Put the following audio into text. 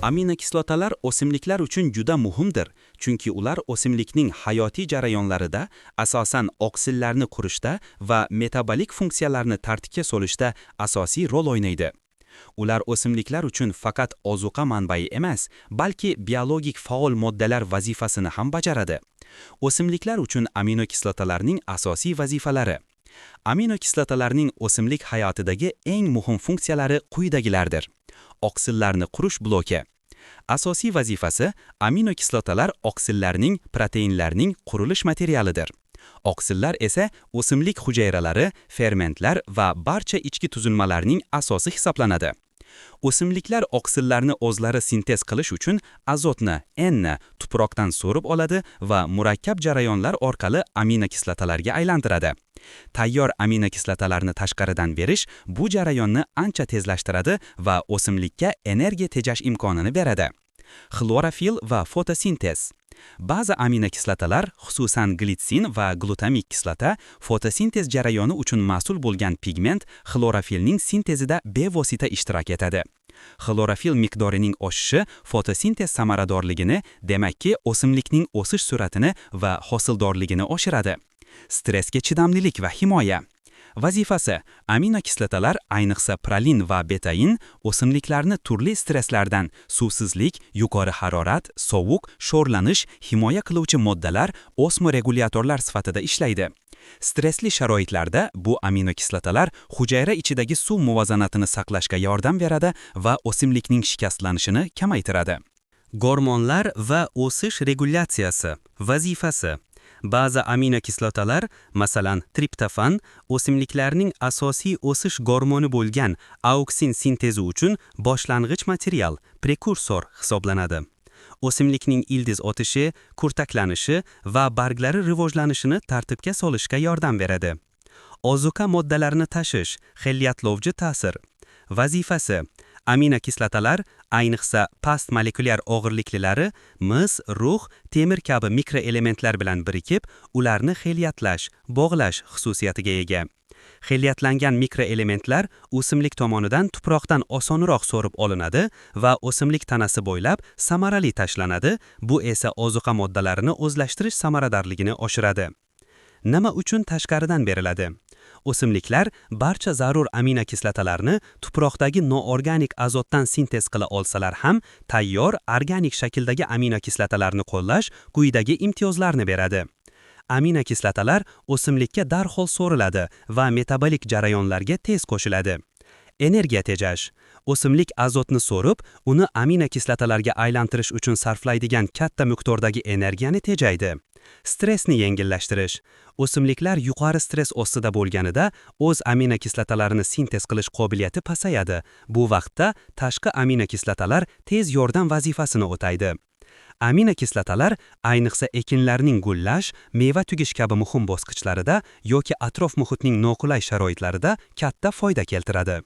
Aminokislotalar o'simliklar uchun juda muhimdir, chunki ular o'simlikning hayotiy jarayonlarida, asosan oksillarni qurishda va metabolik funksiyalarni tartibga solishda asosiy rol o'ynaydi. Ular o'simliklar uchun faqat ozuqa manbai emas, balki biologik faol moddalar vazifasini ham bajaradi. O'simliklar uchun aminokislotalarning asosiy vazifalari. Aminokislotalarning o'simlik hayotidagi eng muhim funksiyalari quyidagilardir. Oksillarni qurish bloki. Asosiy vazifasi aminokislotalar oksillarning, proteinlarning qurilish materialidir. Oksillar esa o'simlik hujayralari, fermentlar va barcha ichki tuzilmalarning asosi hisoblanadi. O'simliklar oksillarni o'zlari sintez qilish uchun azotni, N-ni tuproqdan so'rib oladi va murakkab jarayonlar orqali aminokislotalarga aylantiradi. Tayyor aminokislotalarni tashqaridan berish bu jarayonni ancha tezlashtiradi va o'simlikka energiya tejash imkonini beradi. Xlorofil va fotosintez. Ba'zi aminokislotalar, xususan glitsin va glutamik kislota, fotosintez jarayoni uchun mas'ul bo'lgan pigment xlorofilning sintezida bevosita ishtirok etadi. Xlorofil miqdorining oshishi fotosintez samaradorligini, demakki o'simlikning o'sish sur'atini va hosildorligini oshiradi. Stressga chidamlilik va himoya. Vazifasi: aminokislotalar, ayniqsa prolin va betain, o'simliklarni turli stresslardan, suvsizlik, yuqori harorat, sovuq, sho'rlanish, himoya qiluvchi moddalar, osmoregulyatorlar sifatida ishlaydi. Stressli sharoitlarda bu aminokislotalar hujayra ichidagi suv muvozanatini saqlashga yordam beradi va o'simlikning shikastlanishini kamaytiradi. Gormonlar va o'sish regulyatsiyasi. Vazifasi: ba'zi aminokislotalar, masalan, triptofan, o'simliklarning asosiy o'sish gormoni bo'lgan auksin sintezi uchun boshlang'ich material, prekursor hisoblanadi. O'simlikning ildiz otishi, kurtaklanishi va barglari rivojlanishini tartibga solishga yordam beradi. Ozuqa moddalarini tashish, xillatlovchi ta'sir. Vazifasi: aminokislotalar, ayniqsa past molekulyar og'irliklilari, mis, rux, temir kabi mikroelementlar bilan birikib, ularni xillatlash, bog'lash xususiyatiga ega. Xillatlangan mikroelementlar o'simlik tomonidan tuproqdan osonroq so'rib olinadi va o'simlik tanasi bo'ylab samarali tashlanadi, bu esa ozuqa moddalarini o'zlashtirish samaradorligini oshiradi. Nima uchun tashqaridan beriladi? O'simliklar barcha zarur aminokislotalarni tuproqdagi noorganik azotdan sintez qila olsalar ham, tayyor organik shakldagi aminokislotalarni qo'llash quyidagi imtiyozlarni beradi. Aminokislotalar o'simlikka darhol so'riladi va metabolik jarayonlarga tez qo'shiladi. Energiya tejash. O'simlik azotni so'rib, uni aminokislotalarga aylantirish uchun sarflaydigan katta miqdordagi energiyani tejaydi. Stressni yengillashtirish. O'simliklar yuqori stress ostida bo'lganida o'z aminokislotalarini sintez qilish qobiliyati pasayadi. Bu vaqtda tashqi aminokislotalar tez yordam vazifasini o'taydi. Aminokislotalar, ayniqsa ekinlarning gullash, meva tugish kabi muhim bosqichlarida yoki atrof muhitning noqulay sharoitlarida katta foyda keltiradi.